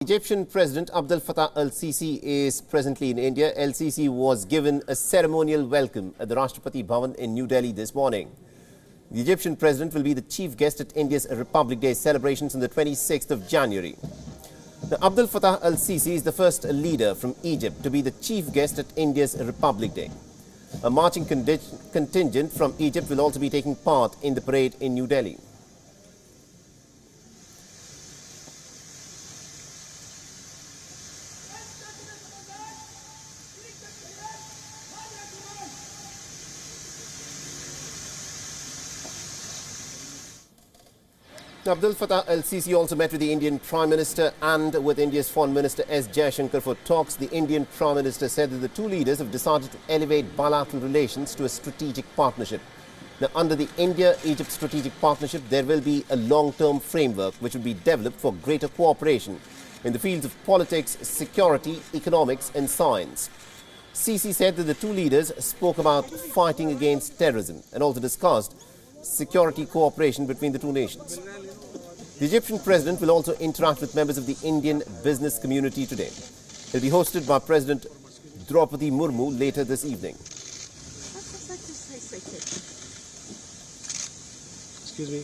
Egyptian President Abdel Fattah El-Sisi is presently in India. El-Sisi was given a ceremonial welcome at the Rashtrapati Bhavan in New Delhi this morning. The Egyptian President will be the chief guest at India's Republic Day celebrations on the 26th of January. Now, Abdel Fattah El-Sisi is the first leader from Egypt to be the chief guest at India's Republic Day. A marching contingent from Egypt will also be taking part in the parade in New Delhi. Abdel Fattah El-Sisi also met with the Indian Prime Minister and with India's Foreign Minister S. Jaishankar for talks. The Indian Prime Minister said that the two leaders have decided to elevate bilateral relations to a strategic partnership. Now, under the India-Egypt strategic partnership, there will be a long-term framework which will be developed for greater cooperation in the fields of politics, security, economics and science. Sisi said that the two leaders spoke about fighting against terrorism and also discussed security cooperation between the two nations. The Egyptian president will also interact with members of the Indian business community today. He'll be hosted by President Rashtrapati Murmu later this evening. Excuse me.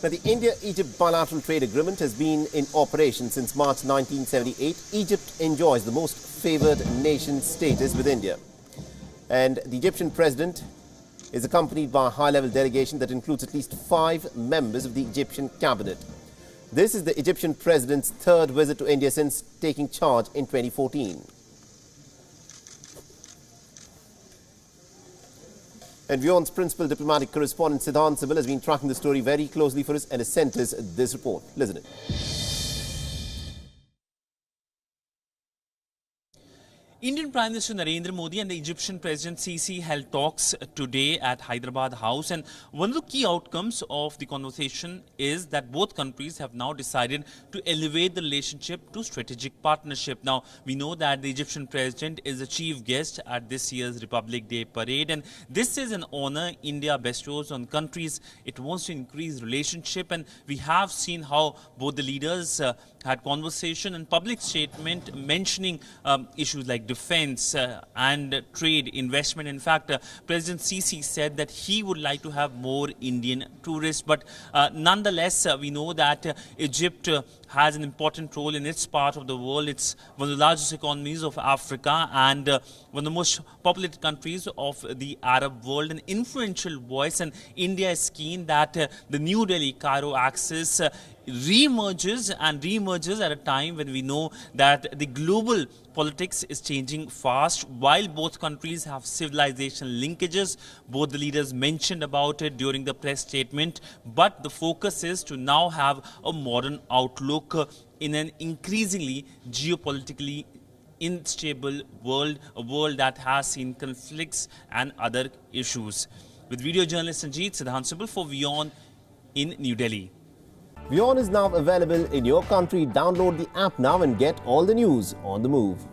Now, the India-Egypt bilateral trade agreement has been in operation since March 1978. Egypt enjoys the most favoured nation status with India. And the Egyptian president is accompanied by a high-level delegation that includes at least 5 members of the Egyptian cabinet. This is the Egyptian president's third visit to India since taking charge in 2014. And WION's principal diplomatic correspondent Sidhant Sibil has been tracking the story very closely for us and has sent us this report. Listen in. Indian Prime Minister Narendra Modi and the Egyptian President Sisi held talks today at Hyderabad House, and one of the key outcomes of the conversation is that both countries have now decided to elevate the relationship to strategic partnership. Now, we know that the Egyptian President is the chief guest at this year's Republic Day parade, and this is an honor India bestows on countries it wants to increase relationship, and we have seen how both the leaders had conversation and public statement mentioning issues like defense and trade, investment. In fact, President Sisi said that he would like to have more Indian tourists. But nonetheless, we know that Egypt has an important role in its part of the world. It's one of the largest economies of Africa and one of the most populated countries of the Arab world, an influential voice. And India is keen that the New Delhi-Cairo axis re-emerges at a time when we know that the global politics is changing fast. While both countries have civilization linkages, both the leaders mentioned about it during the press statement, but the focus is to now have a modern outlook in an increasingly geopolitically unstable world, a world that has seen conflicts and other issues. With video journalist Sanjeet, Sidhant Sibil for WION in New Delhi. WION is now available in your country. Download the app now and get all the news on the move.